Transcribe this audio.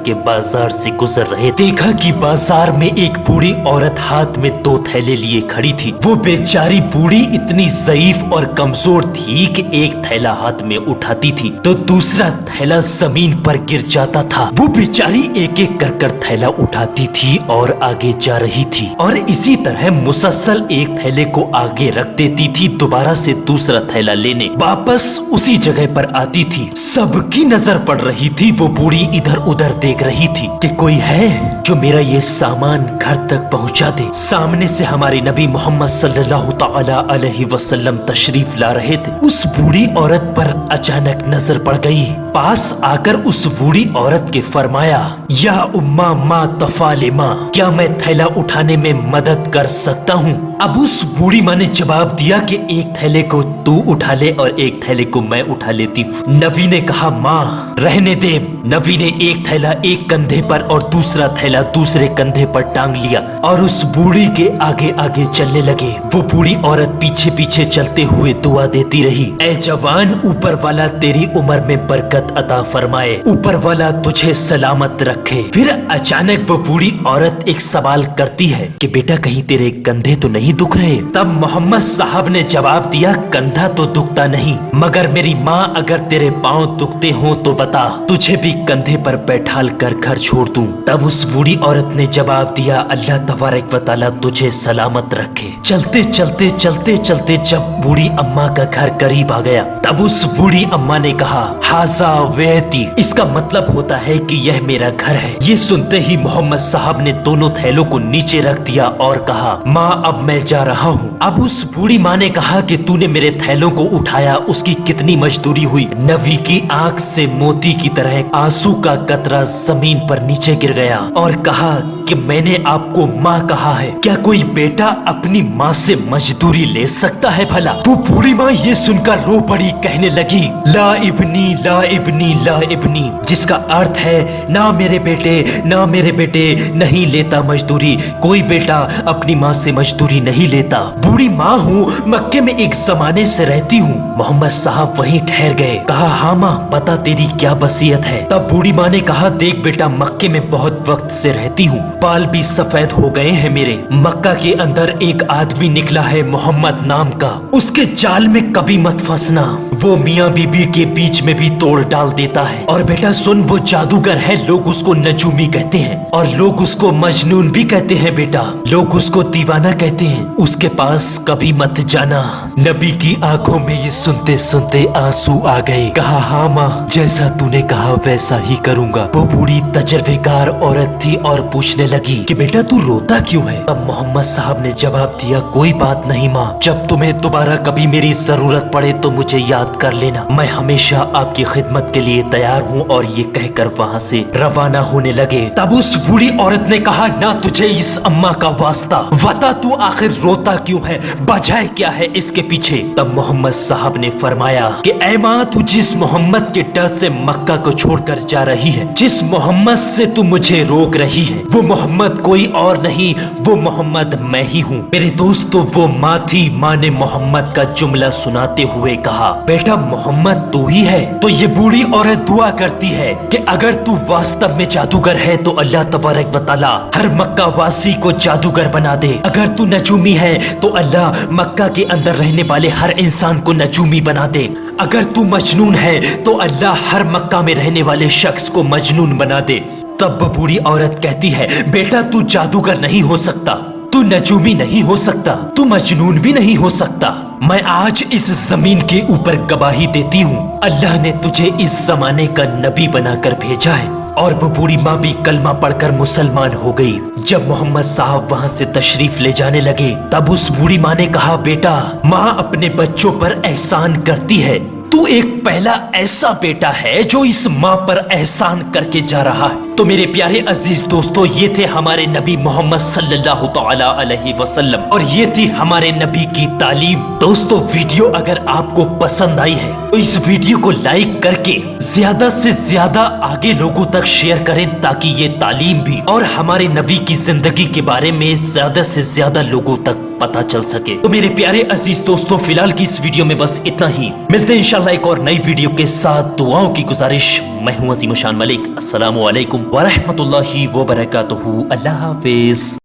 के बाजार से गुजर रहे, देखा कि बाजार में एक बूढ़ी औरत हाथ में 2 थैले लिए खड़ी थी। वो बेचारी बूढ़ी इतनी ज़ईफ और कमजोर थी कि एक थैला हाथ में उठाती थी तो दूसरा थैला जमीन पर गिर जाता था। वो बेचारी एक एक कर थैला उठाती थी और आगे जा रही थी और इसी तरह मुसलसल एक थैले को आगे रख देती थी, दोबारा से दूसरा थैला लेने वापस उसी जगह पर आती थी। सबकी नजर पड़ रही थी। वो बूढ़ी इधर उधर देख रही थी कि कोई है जो मेरा ये सामान घर तक पहुंचा दे। सामने से हमारे नबी मोहम्मद सल्लल्लाहु तआला अलैहि वसल्लम तशरीफ ला रहे थे। उस बूढ़ी औरत पर अचानक नजर पड़ गई। पास आकर उस बूढ़ी औरत के फरमाया, या उम्मा मा तफालिमा, क्या मैं थैला उठाने में मदद कर सकता हूँ? अब उस बूढ़ी माँ ने जवाब दिया कि एक थैले को तू उठा ले और एक थैले को मैं उठा लेती हूँ। नबी ने कहा, माँ रहने दे। नबी ने एक थैला एक कंधे पर और दूसरा थैला दूसरे कंधे पर टांग लिया और उस बूढ़ी के आगे आगे चलने लगे। वो बूढ़ी औरत पीछे पीछे चलते हुए दुआ देती रही, ऐ जवान, ऊपर वाला तेरी उम्र में बरकत अता फरमाए, ऊपर वाला तुझे सलामत रखे। फिर अचानक वो बूढ़ी औरत एक सवाल करती है कि बेटा कहीं तेरे कंधे तो नहीं दुख रहे? तब मोहम्मद साहब ने जवाब दिया, कंधा तो दुखता नहीं, मगर मेरी माँ अगर तेरे पाँव दुखते हो तो बता, तुझे भी कंधे पर बैठाल कर घर छोड़ दूं। तब उस बूढ़ी औरत ने जवाब दिया, अल्लाह तबारक व तआला तुझे सलामत रखे। चलते चलते चलते चलते जब बूढ़ी अम्मा का घर करीब आ गया तब उस बूढ़ी अम्मा ने कहा, हाजा वेती, इसका मतलब होता है कि यह मेरा घर है। ये सुनते ही मोहम्मद साहब ने दोनों थैलों को नीचे रख दिया और कहा, माँ अब मैं जा रहा हूँ। अब उस बूढ़ी माँ ने कहा कि तूने मेरे थैलों को उठाया, उसकी कितनी मजदूरी हुई। नबी की आंख से मोती की तरह आंसू का कतरा जमीन पर नीचे गिर गया और कहा कि मैंने आपको माँ कहा है, क्या कोई बेटा अपनी माँ से मजदूरी ले सकता है भला? वो बूढ़ी माँ ये सुनकर रो पड़ी, कहने लगी, ला इब्नी ला इब्नी ला इब्नी, जिसका अर्थ है ना मेरे बेटे ना मेरे बेटे नहीं लेता मजदूरी, कोई बेटा अपनी माँ से मजदूरी नहीं लेता। बूढ़ी माँ हूँ, मक्के में एक जमाने से रहती हूँ। मोहम्मद साहब वहीं ठहर गए। कहा, हाँ माँ बता तेरी क्या वसीयत है? तब बूढ़ी माँ ने कहा, देख बेटा मक्के में बहुत वक्त से रहती हूँ, बाल भी सफेद हो गए हैं मेरे। मक्का के अंदर एक आदमी निकला है मोहम्मद नाम का, उसके जाल में कभी मत फंसना, वो मियाँ बीबी के बीच में भी तोड़ डाल देता है। और बेटा सुन, वो जादूगर है, लोग उसको नजूमी कहते हैं और लोग उसको मजनून भी कहते हैं बेटा, लोग उसको दीवाना कहते हैं, उसके पास कभी मत जाना। नबी की आंखों में ये सुनते सुनते आंसू आ गए। कहा, हाँ माँ जैसा तूने कहा वैसा ही करूँगा। वो बूढ़ी तजर्बेकार औरत थी और पूछने लगी कि बेटा तू रोता क्यों है? अब मोहम्मद साहब ने जवाब दिया, कोई बात नहीं माँ, जब तुम्हें दोबारा कभी मेरी जरूरत पड़े तो मुझे याद कर लेना, मैं हमेशा आपकी खिदमत के लिए तैयार हूँ। और ये कहकर वहाँ से रवाना होने लगे। तब उस बूढ़ी औरत ने कहा, ना तुझे इस अम्मा का वास्ता, बता तू आखिर रोता क्यों है, वजह क्या है इसके पीछे? तब मोहम्मद साहब ने फरमाया कि ऐ माँ, तू जिस मोहम्मद के डर से मक्का को छोड़कर जा रही है, जिस मोहम्मद से तू मुझे रोक रही है, वो मोहम्मद कोई और नहीं, वो मोहम्मद मैं ही हूँ। मेरे दोस्तों वो माँ थी। माँ ने मोहम्मद का जुमला सुनाते हुए कहा, बेटा मोहम्मद तू ही है? तो ये बूढ़ी औरत दुआ करती है कि अगर तू वास्तव में जादूगर है तो अल्लाह तबारक व तआला हर मक्का वासी को जादूगर बना दे। अगर तू नजूमी है तो अल्लाह मक्का के अंदर रहने वाले हर इंसान को नजूमी बना दे। अगर तू मजनून है तो अल्लाह हर मक्का में रहने वाले शख्स को मजनून बना दे। तब बूढ़ी औरत कहती है, बेटा तू जादूगर नहीं हो सकता, तू नजूमी नहीं हो सकता, तू मजनून भी नहीं हो सकता। मैं आज इस जमीन के ऊपर गवाही देती हूँ, अल्लाह ने तुझे इस जमाने का नबी बनाकर भेजा है। और वो बूढ़ी माँ भी कलमा पढ़कर मुसलमान हो गई। जब मोहम्मद साहब वहाँ से तशरीफ ले जाने लगे तब उस बूढ़ी माँ ने कहा, बेटा माँ अपने बच्चों पर एहसान करती है, तू एक पहला ऐसा बेटा है जो इस माँ पर एहसान करके जा रहा है। तो मेरे प्यारे अजीज दोस्तों, ये थे हमारे नबी मोहम्मद सल्लल्लाहु तआला अलैहि वसल्लम और ये थी हमारे नबी की तालीम। दोस्तों वीडियो अगर आपको पसंद आई है तो इस वीडियो को लाइक करके ज्यादा से ज्यादा आगे लोगों तक शेयर करें ताकि ये तालीम भी और हमारे नबी की जिंदगी के बारे में ज्यादा से ज्यादा लोगों तक पता चल सके। तो मेरे प्यारे अजीज दोस्तों, फिलहाल की इस वीडियो में बस इतना ही। मिलते हैं इंशाल्लाह एक और नई वीडियो के साथ। दुआओं की गुजारिश, मैं हूं अजीम शान मलिक। अस्सलामु अलैकुम व रहमतुल्लाहि व बरकातुहू। अल्लाह हाफिज।